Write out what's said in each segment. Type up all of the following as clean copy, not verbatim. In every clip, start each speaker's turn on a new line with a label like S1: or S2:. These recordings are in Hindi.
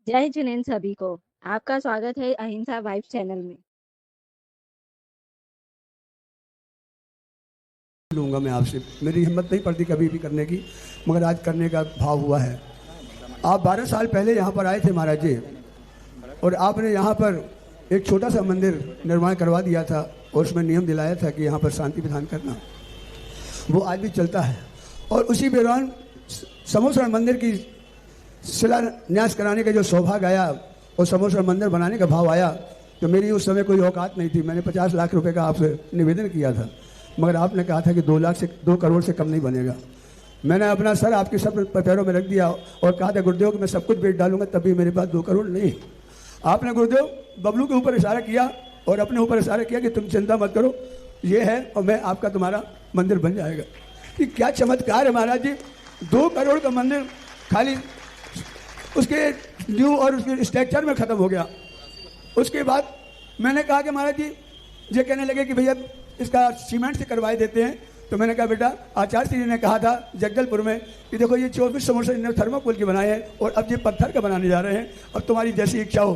S1: जय जिनेंद्र सभी को। आपका स्वागत है अहिंसा वाइब चैनल में।
S2: लूँगा मैं आपसे, मेरी हिम्मत नहीं पड़ती कभी भी करने की, मगर आज करने का भाव हुआ है। आप 12 साल पहले यहाँ पर आए थे महाराज जी, और आपने यहाँ पर एक छोटा सा मंदिर निर्माण करवा दिया था और उसमें नियम दिलाया था कि यहाँ पर शांति विधान करना। वो आज भी चलता है। और उसी दौरान समोसरण मंदिर की शिलान्यास कराने का जो सौभाग्य आया और समोसरण मंदिर बनाने का भाव आया, तो मेरी उस समय कोई औकात नहीं थी। मैंने 50 लाख रुपए का आपसे निवेदन किया था, मगर आपने कहा था कि 2 करोड़ से कम नहीं बनेगा। मैंने अपना सर आपके सब पैरों में रख दिया और कहा था गुरुदेव कि मैं सब कुछ बेच डालूंगा, तब भी मेरे पास 2 करोड़ नहीं। आपने गुरुदेव बबलू के ऊपर इशारा किया और अपने ऊपर इशारा किया कि तुम चिंता मत करो, ये है और मैं आपका तुम्हारा मंदिर बन जाएगा। कि क्या चमत्कार है महाराज जी। 2 करोड़ का मंदिर खाली उसके न्यू और उसके स्ट्रक्चर में ख़त्म हो गया। उसके बाद मैंने कहा कि महाराज जी, ये कहने लगे कि भैया इसका सीमेंट से करवाए देते हैं। तो मैंने कहा बेटा, आचार्य जी ने कहा था जगदलपुर में कि देखो ये 24 समोसे इन्होंने थर्माकोल के बनाए हैं और अब ये पत्थर का बनाने जा रहे हैं, अब तुम्हारी जैसी इच्छा हो।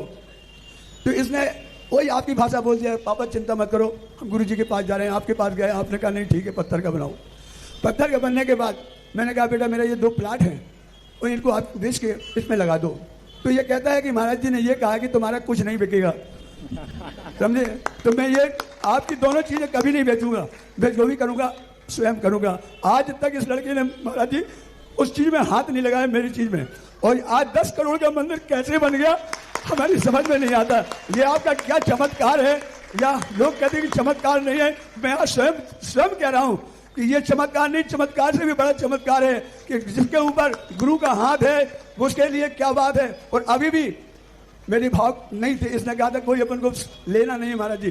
S2: तो इसने वही आपकी भाषा बोल दिया, पापा चिंता मत करो, हम गुरु जी के पास जा रहे हैं। आपके पास गए, आपने कहा नहीं ठीक है पत्थर का बनाओ। पत्थर का बनने के बाद मैंने कहा बेटा मेरे ये 2 प्लाट हैं और इनको आप बेच के इसमें लगा दो। तो ये कहता है कि महाराज जी ने ये कहा कि तुम्हारा कुछ नहीं बिकेगा, समझे। तो मैं ये आपकी दोनों चीज़ें कभी नहीं बेचूंगा, मैं जो भी करूँगा स्वयं करूँगा। आज तक इस लड़के ने महाराज जी उस चीज़ में हाथ नहीं लगाया मेरी चीज़ में, और आज 10 करोड़ का मंदिर कैसे बन गया हमारी समझ में नहीं आता। ये आपका क्या चमत्कार है, या लोग कहते हैं कि चमत्कार नहीं है। मैं आज स्वयं कह रहा हूँ कि ये चमत्कार नहीं, चमत्कार से भी बड़ा चमत्कार है कि जिसके ऊपर गुरु का हाथ है उसके लिए क्या बात है। और अभी भी मेरी भाव नहीं थे, इसने कहा था कोई अपन को लेना नहीं महाराज जी,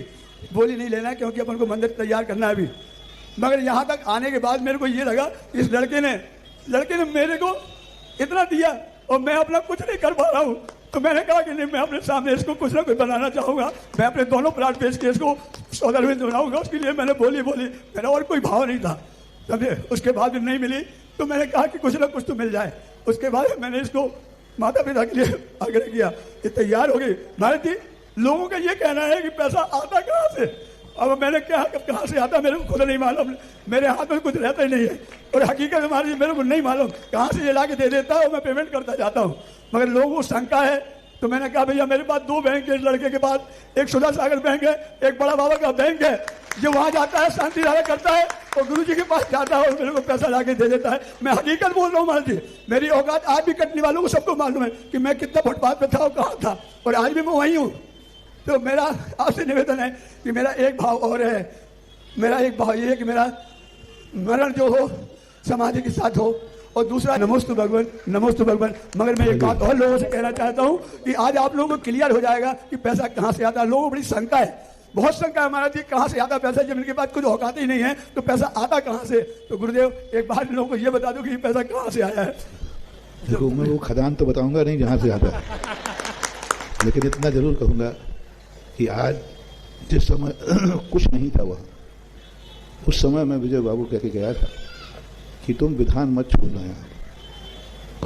S2: बोली नहीं लेना क्योंकि अपन को मंदिर तैयार करना है अभी। मगर यहाँ तक आने के बाद मेरे को ये लगा इस लड़के ने मेरे को इतना दिया और मैं अपना कुछ नहीं कर पा रहा हूँ। तो मैंने कहा कि नहीं, मैं अपने सामने इसको कुछ ना कुछ बनाना चाहूँगा, मैं अपने दोनों प्लाट बेच के इसको सौदर में बनाऊंगा। उसके लिए मैंने बोली मेरा और कोई भाव नहीं था, समझे। उसके बाद भी नहीं मिली तो मैंने कहा कि कुछ ना कुछ तो मिल जाए। उसके बाद मैंने इसको माता पिता के लिए आग्रह किया, ये तैयार हो गई। महाराज जी लोगों का ये कहना है कि पैसा आता कहाँ से। अब मैंने क्या कहाँ से आता मेरे को खुद नहीं मालूम, मेरे हाथ में कुछ रहता ही नहीं है। और हकीकत महाराज जी मेरे को नहीं मालूम कहाँ से ये ला के दे देता है और मैं पेमेंट करता जाता हूँ, मगर लोगों को शंका है। तो मैंने कहा भैया मेरे पास 2 बैंक है, इस लड़के के पास एक सुधा सागर बैंक है, एक बड़ा बाबा का बैंक है, जो वहाँ जाता है शांति धारा करता है और गुरु जी के पास जाता है और मेरे को पैसा ला के दे देता है। मैं हकीकत बोल रहा हूँ महाराज जी, मेरी औकात आज भी कटने वालों को सबको मालूम है कि मैं कितना फुटपाथ पे था और कहाँ था, और आज भी मैं वहीं हूँ। तो मेरा आपसे निवेदन है कि मेरा एक भाव और है, मेरा एक भाव ये है कि मेरा मरण जो हो समाधि के साथ हो, और दूसरा नमोस्तु भगवान। मगर मैं एक बात और लोगों से कहना चाहता हूँ कि आज आप लोगों को क्लियर हो जाएगा कि पैसा कहाँ से आता है। लोगों को बड़ी शंका है, बहुत शंका है महाराज जी कहाँ से आता पैसा, जब इनके पास कुछ औकात ही नहीं है तो पैसा आता कहाँ से। तो गुरुदेव एक बार लोगों को ये बता दो कि पैसा कहाँ से आया है।
S3: देखो मैं वो खदान तो बताऊंगा नहीं जहाँ से आता है, लेकिन इतना जरूर कहूँगा कि आज जिस समय कुछ नहीं था वहाँ, उस समय मैं विजय बाबू कह के गया था कि तुम विधान मत छोड़ना है,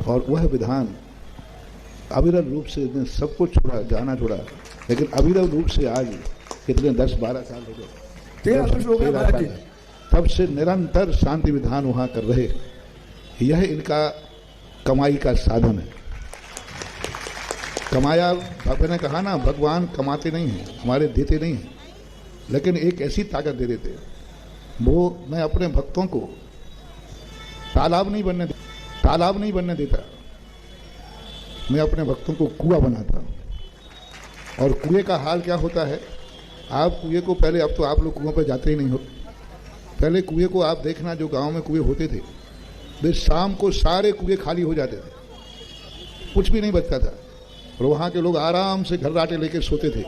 S3: और वह विधान अविरल रूप से सब कुछ छोड़ा, लेकिन अविरल रूप से आज कितने 10-12 साल हो गए,
S2: 13 वर्ष हो गए,
S3: तब से निरंतर शांति विधान वहाँ कर रहे। यह इनका कमाई का साधन है। कमाया, मैंने कहा ना, भगवान कमाते नहीं हैं, हमारे देते नहीं हैं, लेकिन एक ऐसी ताकत दे देते हैं। वो मैं अपने भक्तों को तालाब नहीं बनने देता, मैं अपने भक्तों को कुआं बनाता हूँ। और कुएं का हाल क्या होता है, आप कुएं को पहले, अब तो आप लोग कुआं पर जाते ही नहीं हो, पहले कुएं को आप देखना, जो गांव में कुएं होते थे वे शाम को सारे कुएं खाली हो जाते थे, कुछ भी नहीं बचता था, और वहाँ के लोग आराम से घर्राटे लेकर सोते थे,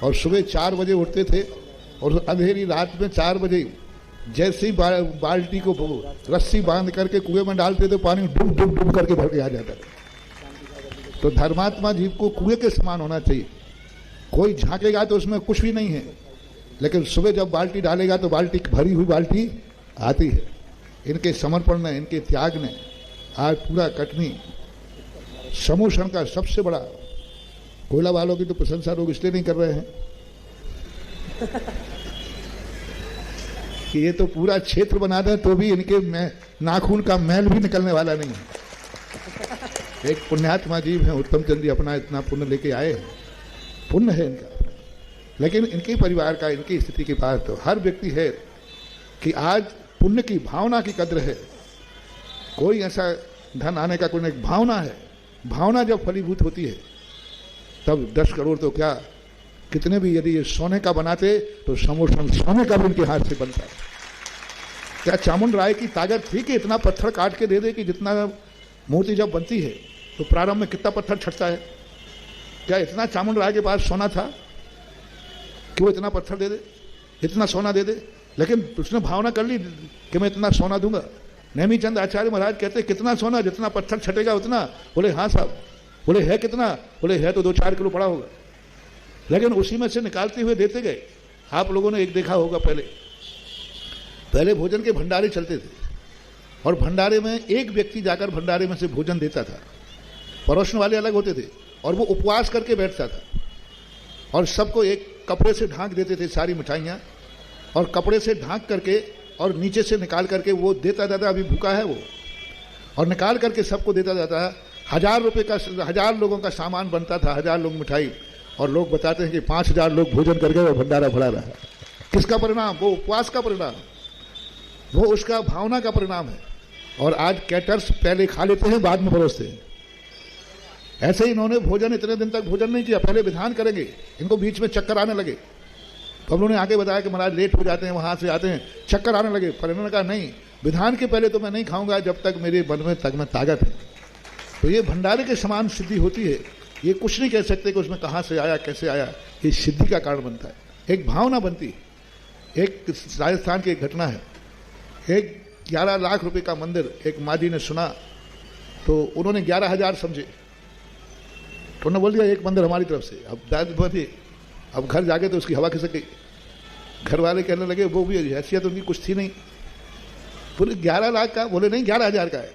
S3: और सुबह 4 बजे उठते थे, और अंधेरी रात में 4 बजे जैसे ही बाल्टी को रस्सी बांध करके कुएं में डालते थे, पानी डूब डूब डूब करके भर के आ जाता था। तो धर्मात्मा जीव को कुएं के समान होना चाहिए। कोई झांकेगा तो उसमें कुछ भी नहीं है, लेकिन सुबह जब बाल्टी डालेगा तो बाल्टी, भरी हुई बाल्टी आती है। इनके समर्पण ने, इनके त्याग ने आज पूरा कटनी समोषण का सबसे बड़ा, कोयला वालों की तो प्रशंसा लोग इसलिए नहीं कर रहे हैं कि ये तो पूरा क्षेत्र बना दें तो भी इनके नाखून का मैल भी निकलने वाला नहीं है। एक पुण्यात्मा जीव हैं उत्तम चंद जी, अपना इतना पुण्य लेके आए हैं, पुण्य है इनका, लेकिन इनके परिवार का, इनकी स्थिति के पास तो हर व्यक्ति है कि आज पुण्य की भावना की कद्र है। कोई ऐसा धन आने का कोई नहीं, भावना है। भावना जब फलीभूत होती है तब 10 करोड़ तो क्या, कितने भी यदि ये सोने का बनाते तो समोषण सोने का भी उनके हाथ से बनता। क्या चामुंड राय की ताकत थी कि इतना पत्थर काट के दे दे कि जितना मूर्ति जब बनती है तो प्रारंभ में कितना पत्थर छटता है? क्या इतना चामुंड राय के पास सोना था कि वो इतना पत्थर दे दे, इतना सोना दे दे? लेकिन उसने भावना कर ली कि मैं इतना सोना दूंगा। नेमी चंद आचार्य महाराज कहते कितना सोना, जितना पत्थर छटेगा उतना। बोले हाँ साहब। बोले है कितना? बोले है तो 2-4 किलो पड़ा होगा। लेकिन उसी में से निकालते हुए देते गए। आप लोगों ने एक देखा होगा, पहले भोजन के भंडारे चलते थे और भंडारे में एक व्यक्ति जाकर भंडारे में से भोजन देता था। परोसने वाले अलग होते थे और वो उपवास करके बैठता था और सबको एक कपड़े से ढांक देते थे सारी मिठाइयाँ, और कपड़े से ढांक करके और नीचे से निकाल करके वो देता जाता, अभी भूखा है वो, और निकाल करके सबको देता जाता। 1000 रुपये का 1000 लोगों का सामान बनता था, 1000 लोग मिठाई, और लोग बताते हैं कि 5000 लोग भोजन करके वो भंडारा भरा रहा। किसका परिणाम? वो उपवास का परिणाम, वो उसका भावना का परिणाम है। और आज कैटर्स पहले खा लेते हैं, बाद में परोसते हैं। ऐसे ही इन्होंने भोजन इतने दिन तक भोजन नहीं किया, पहले विधान करेंगे, इनको बीच में चक्कर आने लगे तो हम लोगों ने आगे बताया कि महाराज लेट हो जाते हैं, वहां से आते हैं, चक्कर आने लगे। पर इन्होंने कहा नहीं, विधान के पहले तो मैं नहीं खाऊंगा जब तक मेरे मन में तक में ताकत है। तो ये भंडारे के समान सिद्धि होती है। ये कुछ नहीं कह सकते कि उसमें कहाँ से आया, कैसे आया, ये सिद्धि का कारण बनता है, एक भावना बनती है। एक राजस्थान की एक घटना है, एक 11 लाख रुपए का मंदिर एक माँ जी ने सुना तो उन्होंने 11,000 समझे, तो उन्होंने बोल दिया एक मंदिर हमारी तरफ से। अब दाद बढ़ी, अब घर जाके तो उसकी हवा खिसक गई। घर वाले कहने लगे वो भी हैसियत उनकी कुछ थी नहीं। बोले 11 लाख का? बोले नहीं 11,000 का है।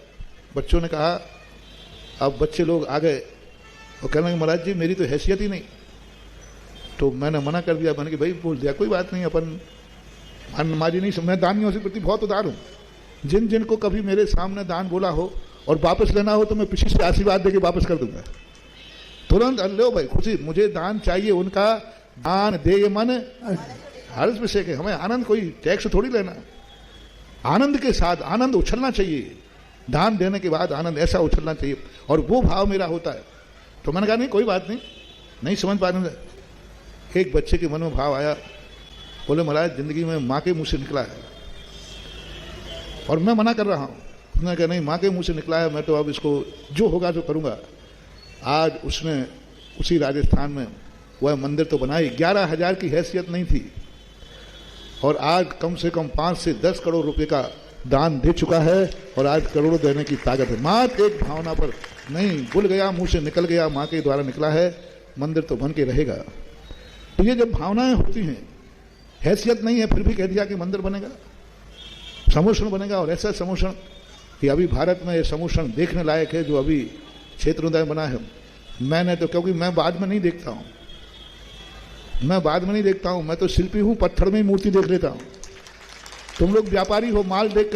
S3: बच्चों ने कहा, अब बच्चे लोग आ गए और कहने लगे महाराज जी मेरी तो हैसियत ही नहीं। तो मैंने मना कर दिया, मैंने कि भाई बोल दिया कोई बात नहीं, अपन माजी नहीं, मैं दानियों के प्रति बहुत उदार हूँ। जिन जिन को कभी मेरे सामने दान बोला हो और वापस लेना हो तो मैं पीछे से आशीर्वाद देके वापस कर दूंगा तुरंत। लो भाई खुशी, मुझे दान चाहिए, उनका दान दे मन हर्ष विषय के, हमें आनंद, कोई टैक्स थोड़ी लेना। आनंद के साथ आनंद उछलना चाहिए, दान देने के बाद आनंद ऐसा उछलना चाहिए, और वो भाव मेरा होता है। तो मैंने कहा नहीं कोई बात नहीं, नहीं समझ पा रहे। एक बच्चे के मन में भाव आया, बोले महाराज जिंदगी में माँ के मुंह से निकला है और मैं मना कर रहा हूँ। उसने कहा नहीं माँ के मुंह से निकला है, मैं तो अब इसको जो होगा जो करूँगा। आज उसने उसी राजस्थान में वह मंदिर तो बनाई, 11,000 की हैसियत नहीं थी, और आज कम से कम 5 से 10 करोड़ रुपए का दान दे चुका है, और आज करोड़ों देने की ताकत है। मात्र एक भावना पर, नहीं भूल गया, मुंह से निकल गया, माँ के द्वारा निकला है, मंदिर तो बन के रहेगा। तो ये जब भावनाएं होती हैं, हैसियत नहीं है फिर भी कह दिया कि मंदिर बनेगा, समोषण बनेगा। और ऐसा समोषण कि अभी भारत में ये समोषण देखने लायक है जो अभी क्षेत्रोदय बना है। मैंने तो, क्योंकि मैं बाद में नहीं देखता हूँ, मैं बाद में नहीं देखता हूँ, मैं तो शिल्पी हूँ, पत्थर में ही मूर्ति देख लेता हूँ। तुम लोग व्यापारी हो, माल देख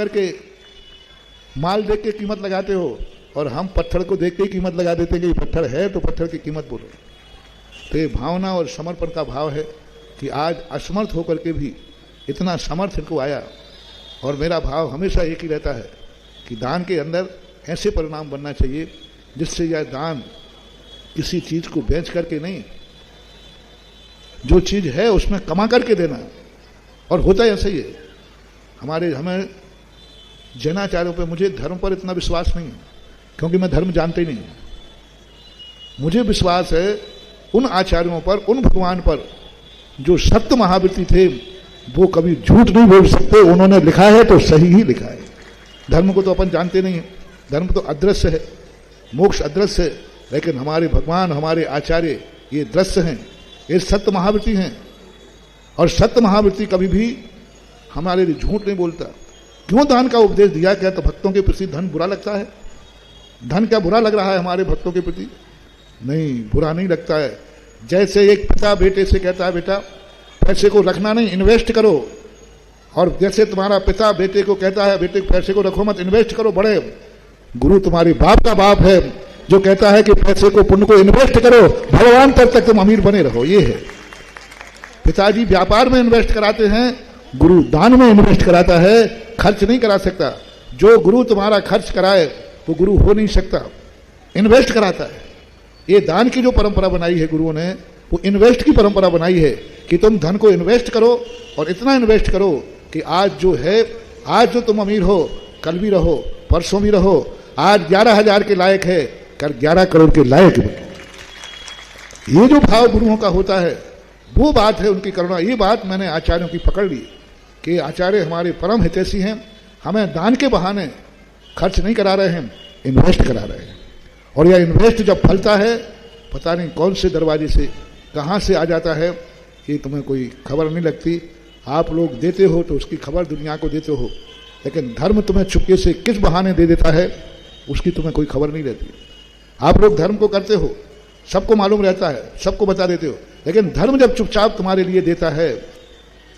S3: के कीमत लगाते हो, और हम पत्थर को देख के ही कीमत लगा देते हैं कि पत्थर है तो पत्थर की कीमत बोलो। तो ये भावना और समर्पण का भाव है कि आज असमर्थ होकर के भी इतना समर्थ इनको आया। और मेरा भाव हमेशा एक ही रहता है कि दान के अंदर ऐसे परिणाम बनना चाहिए जिससे यह दान किसी चीज़ को बेच करके नहीं, जो चीज़ है उसमें कमा करके देना। और होता ऐसा ही है। हमें जैनाचार्यों पर, मुझे धर्म पर इतना विश्वास नहीं है क्योंकि मैं धर्म जानते ही नहीं। मुझे विश्वास है उन आचार्यों पर, उन भगवान पर जो सत्य महावृत्ति थे, वो कभी झूठ नहीं बोल सकते। उन्होंने लिखा है तो सही ही लिखा है। धर्म को तो अपन जानते नहीं है, धर्म तो अदृश्य है, मोक्ष अदृश्य है, लेकिन हमारे भगवान, हमारे आचार्य ये दृश्य हैं, ये सत्य महावृत्ति हैं। और सत्य महावृत्ति कभी भी हमारे लिए झूठ नहीं बोलता। क्यों दान का उपदेश दिया? क्या तो भक्तों के प्रति धन बुरा लगता है? धन क्या बुरा लग रहा है हमारे भक्तों के प्रति? नहीं, बुरा नहीं लगता है। जैसे एक पिता बेटे से कहता है बेटा पैसे को रखना नहीं, इन्वेस्ट करो, और जैसे तुम्हारा पिता बेटे को कहता है बेटे पैसे को रखो मत, इन्वेस्ट करो, बड़े गुरु तुम्हारी बाप का बाप है जो कहता है कि पैसे को पुण्य को इन्वेस्ट करो, भगवान तब तक तुम अमीर बने रहो। ये है, पिताजी व्यापार में इन्वेस्ट कराते हैं, गुरु दान में इन्वेस्ट कराता है, खर्च नहीं करा सकता। जो गुरु तुम्हारा खर्च कराए वो गुरु हो नहीं सकता, इन्वेस्ट कराता है। ये दान की जो परंपरा बनाई है गुरुओं ने, वो इन्वेस्ट की परंपरा बनाई है कि तुम धन को इन्वेस्ट करो, और इतना इन्वेस्ट करो कि आज जो है, आज जो तुम अमीर हो कल भी रहो, परसों भी रहो। आज 11,000 के लायक है, कल 11 करोड़ के लायक बनो। ये जो भाव गुरुओं का होता है वो बात है उनकी करुणा। ये बात मैंने आचार्यों की पकड़ ली कि आचार्य हमारे परम हितैषी हैं, हमें दान के बहाने खर्च नहीं करा रहे हैं, इन्वेस्ट करा रहे हैं। और यह इन्वेस्ट जब फलता है पता नहीं कौन से दरवाजे से कहाँ से आ जाता है, ये तुम्हें कोई खबर नहीं लगती। आप लोग देते हो तो उसकी खबर दुनिया को देते हो, लेकिन धर्म तुम्हें चुपके से किस बहाने दे देता है उसकी तुम्हें कोई खबर नहीं रहती। आप लोग धर्म को करते हो, सबको मालूम रहता है, सबको बता देते हो, लेकिन धर्म जब चुपचाप तुम्हारे लिए देता है,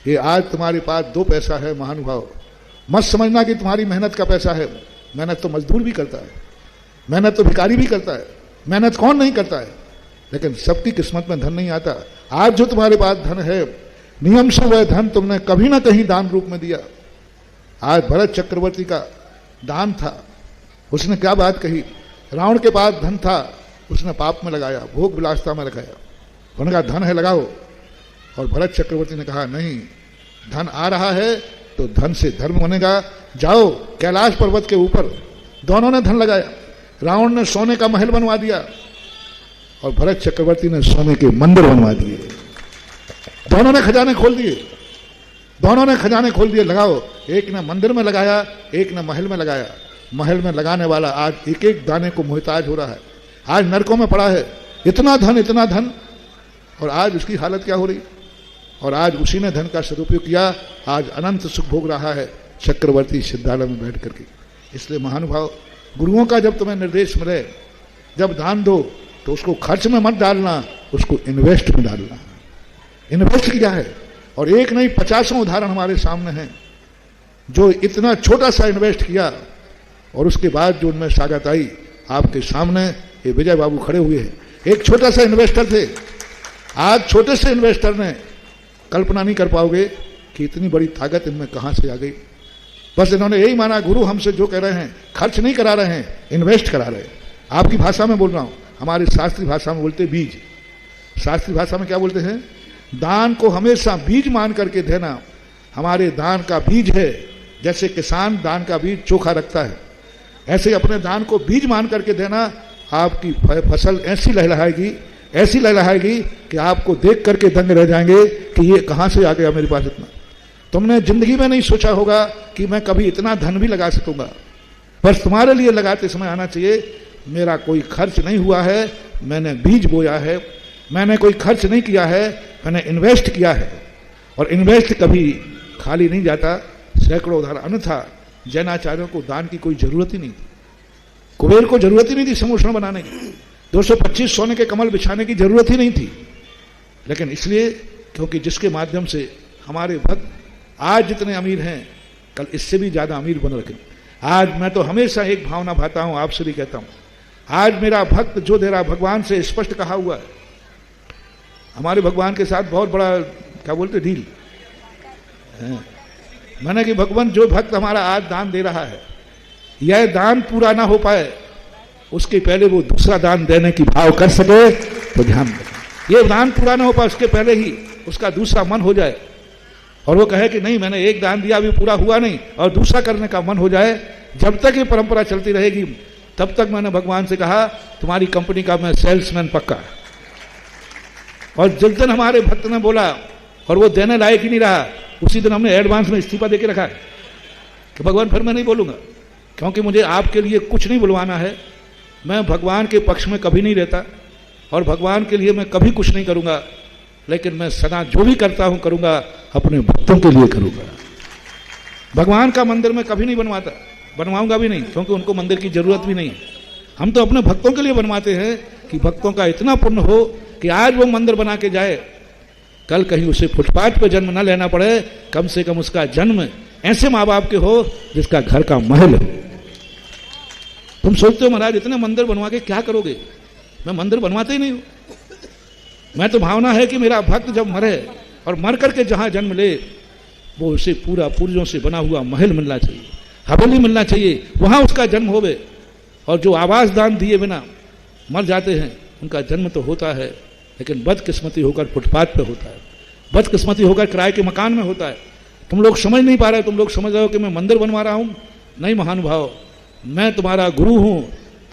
S3: ये आज तुम्हारे पास 2 पैसा है महानुभाव, मत समझना कि तुम्हारी मेहनत का पैसा है। मेहनत तो मजदूर भी करता है, मेहनत तो भिखारी भी करता है, मेहनत कौन नहीं करता है, लेकिन सबकी किस्मत में धन नहीं आता। आज जो तुम्हारे पास धन है, नियम से वह धन तुमने कभी ना कहीं दान रूप में दिया। आज भरत चक्रवर्ती का दान था, उसने क्या बात कही, रावण के पास धन था, उसने पाप में लगाया, भोग विलासता में लगाया। उन्होंने कहा धन है लगाओ, और भरत चक्रवर्ती ने कहा नहीं, धन आ रहा है तो धन से धर्म बनेगा, जाओ कैलाश पर्वत के ऊपर। दोनों ने धन लगाया, रावण ने सोने का महल बनवा दिया और भरत चक्रवर्ती ने सोने के मंदिर बनवा दिए। दोनों ने खजाने खोल दिए, दोनों ने खजाने खोल दिए। लगाओ, एक ने मंदिर में लगाया, एक ने महल में लगाया। महल में लगाने वाला आज एक एक दाने को मोहताज हो रहा है, आज नरकों में पड़ा है, इतना धन, और आज उसकी हालत क्या हो रही। और आज उसी ने धन का सदुपयोग किया, आज अनंत सुख भोग रहा है चक्रवर्ती सिद्धालय में बैठ करके। इसलिए महानुभाव, गुरुओं का जब तुम्हें निर्देश मिले, जब दान दो तो उसको खर्च में मत डालना, उसको इन्वेस्ट में डालना। इन्वेस्ट किया है, और एक नहीं 50 उदाहरण हमारे सामने हैं जो इतना छोटा सा इन्वेस्ट किया और उसके बाद जो उनमें सागत आई। आपके सामने ये विजय बाबू खड़े हुए हैं, एक छोटा सा इन्वेस्टर थे। आज छोटे से इन्वेस्टर ने कल्पना नहीं कर पाओगे कि इतनी बड़ी ताकत इनमें कहां से आ गई। बस इन्होंने यही माना गुरु हमसे जो कह रहे हैं, खर्च नहीं करा रहे हैं, इन्वेस्ट करा रहे हैं। आपकी भाषा में बोल रहा हूं, हमारी शास्त्रीय भाषा में बोलते बीज। शास्त्रीय भाषा में क्या बोलते हैं? दान को हमेशा बीज मान करके देना हमारे दान का बीज है। जैसे किसान दान का बीज चोखा रखता है, ऐसे ही अपने दान को बीज मान करके देना। आपकी फसल ऐसी लहलहाएगी कि आपको देख करके दंग रह जाएंगे कि ये कहां से आ गया मेरे पास इतना। तुमने जिंदगी में नहीं सोचा होगा कि मैं कभी इतना धन भी लगा सकूंगा, बस तुम्हारे लिए लगाते समय आना चाहिए मेरा कोई खर्च नहीं हुआ है, मैंने बीज बोया है, मैंने कोई खर्च नहीं किया है, मैंने इन्वेस्ट किया है। और इन्वेस्ट कभी खाली नहीं जाता। सैकड़ों उदाहरण, अन्यथा जैनाचार्यों को दान की कोई जरूरत ही नहीं थी, कुबेर को जरूरत ही नहीं थी समूषण बनाने की, 225 सोने के कमल बिछाने की जरूरत ही नहीं थी। लेकिन इसलिए क्योंकि जिसके माध्यम से हमारे भक्त आज जितने अमीर हैं कल इससे भी ज्यादा अमीर बन रखे। आज मैं तो हमेशा एक भावना भाता हूं, आपसे भी कहता हूं, आज मेरा भक्त जो दे रहा, भगवान से स्पष्ट कहा हुआ है, हमारे भगवान के साथ बहुत बड़ा क्या बोलते डील है। मैंने कि भगवान जो भक्त हमारा आज दान दे रहा है, यह दान पूरा ना हो पाए उसके पहले वो दूसरा दान देने की भाव कर सके तो ध्यान दें। ये दान पूरा ना हो पाए उसके पहले ही उसका दूसरा मन हो जाए और वो कहे कि नहीं मैंने एक दान दिया अभी पूरा हुआ नहीं, और दूसरा करने का मन हो जाए। जब तक ये परंपरा चलती रहेगी तब तक मैंने भगवान से कहा तुम्हारी कंपनी का मैं सेल्समैन पक्का। और जिस दिन हमारे भक्त ने बोला और वो देने लायक ही नहीं रहा, उसी दिन हमने एडवांस में इस्तीफा देके रखा है कि भगवान फिर मैं नहीं बोलूंगा, क्योंकि मुझे आपके लिए कुछ नहीं बुलवाना है। मैं भगवान के पक्ष में कभी नहीं रहता और भगवान के लिए मैं कभी कुछ नहीं करूंगा, लेकिन मैं सदा जो भी करता हूं करूंगा अपने भक्तों के लिए करूंगा। भगवान का मंदिर मैं कभी नहीं बनवाता, बनवाऊंगा भी नहीं, क्योंकि उनको मंदिर की जरूरत भी नहीं है। हम तो अपने भक्तों के लिए बनवाते हैं कि भक्तों का इतना पुण्य हो कि आज वो मंदिर बना के जाए, कल कहीं उसे फुटपाथ पे जन्म न लेना पड़े, कम से कम उसका जन्म ऐसे माँ बाप के हो जिसका घर का महल हो। तुम सोचते हो महाराज इतने मंदिर बनवा के क्या करोगे? मैं मंदिर बनवाते ही नहीं हूं। मैं तो भावना है कि मेरा भक्त जब मरे और मर करके जहां जन्म ले वो उसे पूरा पूर्वजों से बना हुआ महल मिलना चाहिए, हवेली मिलना चाहिए, वहां उसका जन्म होवे। और जो आवास दान दिए बिना मर जाते हैं उनका जन्म तो होता है लेकिन बदकिस्मती होकर फुटपाथ पे होता है, बदकिस्मती होकर किराए के मकान में होता है। तुम लोग समझ नहीं पा रहे, तुम लोग समझ रहे हो कि मैं मंदिर बनवा रहा हूं। नहीं महानुभाव, मैं तुम्हारा गुरु हूं,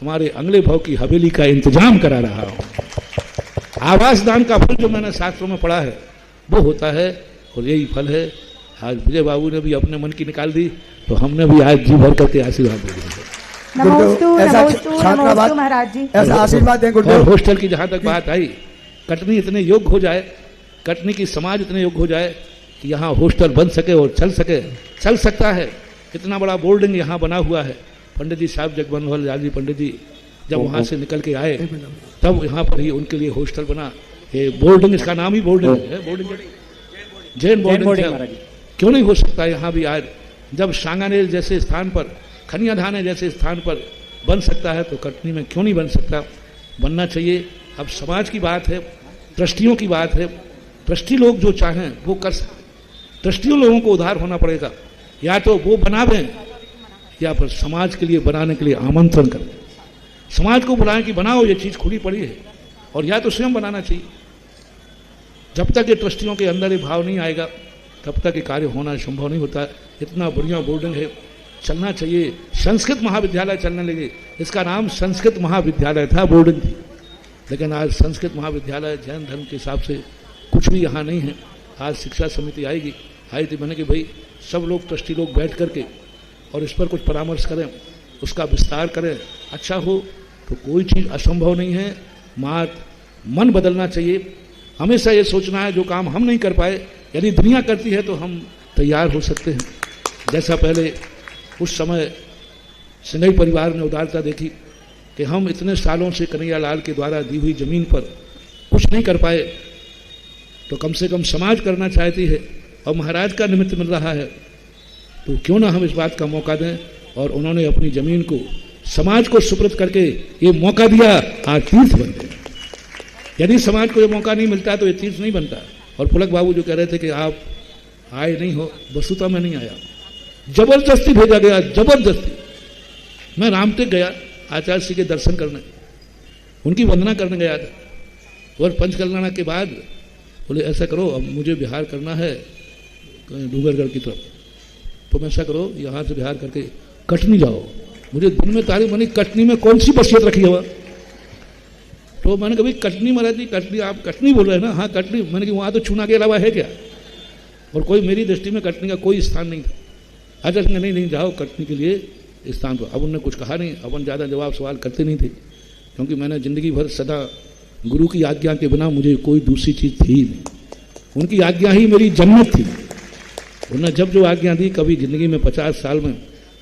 S3: तुम्हारे अगले भाव की हवेली का इंतजाम करा रहा हूं। आवास दान का फल जो मैंने शास्त्रों में पढ़ा है वो होता है और यही फल है। आज विजय बाबू ने भी अपने मन की निकाल दी तो हमने भी आज जी भर करके आशीर्वाद दे दिया।
S2: ऐसा
S1: महाराज जी,
S2: ऐसा आशीर्वाद दें
S3: और
S2: गुरुदेव।
S3: हॉस्टल की जहां तक बात आई, कटनी इतने योग्य हो जाए, कटनी की समाज इतने योग्य हो जाए कि यहाँ हॉस्टल बन सके और चल सकता है। इतना बड़ा बोर्डिंग यहाँ बना हुआ है। पंडित जी साहब जगमोहन लाल जी पंडित जी जब वहाँ से निकल के आए तब यहाँ पर ही उनके लिए हॉस्टल बना। ये बोर्डिंग, इसका नाम ही बोर्डिंग है। बोर्डिंग जैन बोर्डिंग क्यों नहीं हो सकता यहाँ भी? आज जब सांगानेर जैसे स्थान पर, खनिया धाने जैसे स्थान पर बन सकता है तो कटनी में क्यों नहीं बन सकता? बनना चाहिए। अब समाज की बात है, ट्रस्टियों की बात है। ट्रस्टी लोग जो चाहें वो कर सकते। ट्रस्टियों लोगों को उधार होना पड़ेगा, या तो वो बनावें या फिर समाज के लिए बनाने के लिए आमंत्रण करें। समाज को बुलाएं कि बनाओ, ये चीज़ खुली पड़ी है, और या तो स्वयं बनाना चाहिए। जब तक ये ट्रस्टियों के अंदर ये भाव नहीं आएगा तब तक ये कार्य होना संभव नहीं होता। इतना बढ़िया बोर्डिंग है, चलना चाहिए। संस्कृत महाविद्यालय चलने लगे, इसका नाम संस्कृत महाविद्यालय था, बोर्डिंग थी। लेकिन आज संस्कृत महाविद्यालय जैन धर्म के हिसाब से कुछ भी यहाँ नहीं है। आज शिक्षा समिति आई थी, मैंने कि भाई सब लोग ट्रस्टी लोग बैठ करके और इस पर कुछ परामर्श करें, उसका विस्तार करें, अच्छा हो। तो कोई चीज़ असंभव नहीं है। मन बदलना चाहिए। हमेशा ये सोचना है जो काम हम नहीं कर पाए यदि दुनिया करती है तो हम तैयार हो सकते हैं। जैसा पहले उस समय सिंघई परिवार ने उदारता देखी कि हम इतने सालों से कन्हैया लाल के द्वारा दी हुई जमीन पर कुछ नहीं कर पाए, तो कम से कम समाज करना चाहती है और महाराज का निमित्त मिल रहा है, तो क्यों ना हम इस बात का मौका दें। और उन्होंने अपनी जमीन को समाज को सुपुर्द करके ये मौका दिया, आज तीर्थ बन गए। यदि समाज को ये मौका नहीं मिलता तो ये तीर्थ नहीं बनता। और पुलक बाबू जो कह रहे थे कि आप आए नहीं हो, वस्तुतः मैं नहीं आया, जबरदस्ती भेजा गया, जबरदस्ती। मैं रामटेक गया आचार्य श्री के दर्शन करने, उनकी वंदना करने गया था। और पंचकल्याण के बाद बोले ऐसा करो, अब मुझे बिहार करना है डूंगरगढ़ की तरफ, तो मैं ऐसा करो यहाँ से बिहार करके कटनी जाओ। मुझे दिन में तारीफ बनी, कटनी में कौन सी बसियत रखी है? तो मैंने कहा भाई कटनी महाराज जी, कटनी आप कटनी बोल रहे हैं ना? हाँ कटनी। मैंने कि वहाँ तो चूना के अलावा है क्या? और कोई मेरी दृष्टि में कटनी का कोई स्थान नहीं था। अच्छा नहीं जाओ कटनी के लिए स्थान पर। अब उन्होंने कुछ कहा नहीं, अपन ज़्यादा जवाब सवाल करते नहीं थे, क्योंकि मैंने ज़िंदगी भर सदा गुरु की आज्ञा के बिना मुझे कोई दूसरी चीज़ थी ही नहीं। उनकी आज्ञा ही मेरी जन्नत थी। उन्होंने जब जो आज्ञा दी, कभी ज़िंदगी में 50 साल में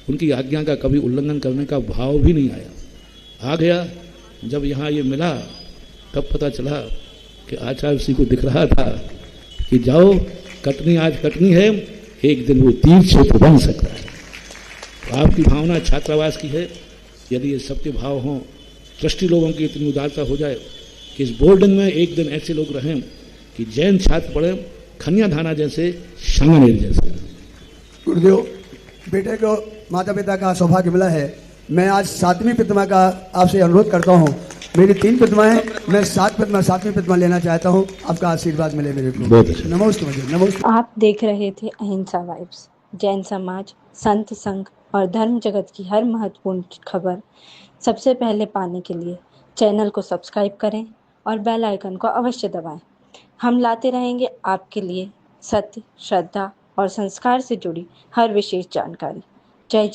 S3: उनकी आज्ञा का कभी उल्लंघन करने का भाव भी नहीं आया। आ गया जब यहाँ ये मिला तब पता चला कि आचार्य श्री को दिख रहा था कि जाओ कटनी, आज कटनी है, एक दिन वो तीर्थ क्षेत्र बन सकता है। तो आपकी भावना छात्रावास की है। यदि ये सबके भाव हों, ट्रस्टी लोगों की इतनी उदारता हो जाए कि इस बोर्डिंग में एक दिन ऐसे लोग रहें कि जैन छात्र पढ़े, खनिया धाना जैसे, सांगानेर जैसे।
S2: गुरुदेव, बेटे को माता पिता का सौभाग्य मिला है। मैं आज 7वीं प्रतिमा का आपसे अनुरोध करता हूँ। मेरी 3 प्रतिमाएं, मैं 7वीं प्रतिमा लेना चाहता हूँ। आपका आशीर्वाद मिले मेरे को। नमस्ते मुझे, नमस्ते।
S1: आप देख रहे थे अहिंसा वाइब्स। जैन समाज, संत संघ और धर्म जगत की हर महत्वपूर्ण खबर सबसे पहले पाने के लिए चैनल को सब्सक्राइब करें और बेल आइकन को अवश्य दबाएं। हम लाते रहेंगे आपके लिए सत्य, श्रद्धा और संस्कार से जुड़ी हर विशेष जानकारी। जय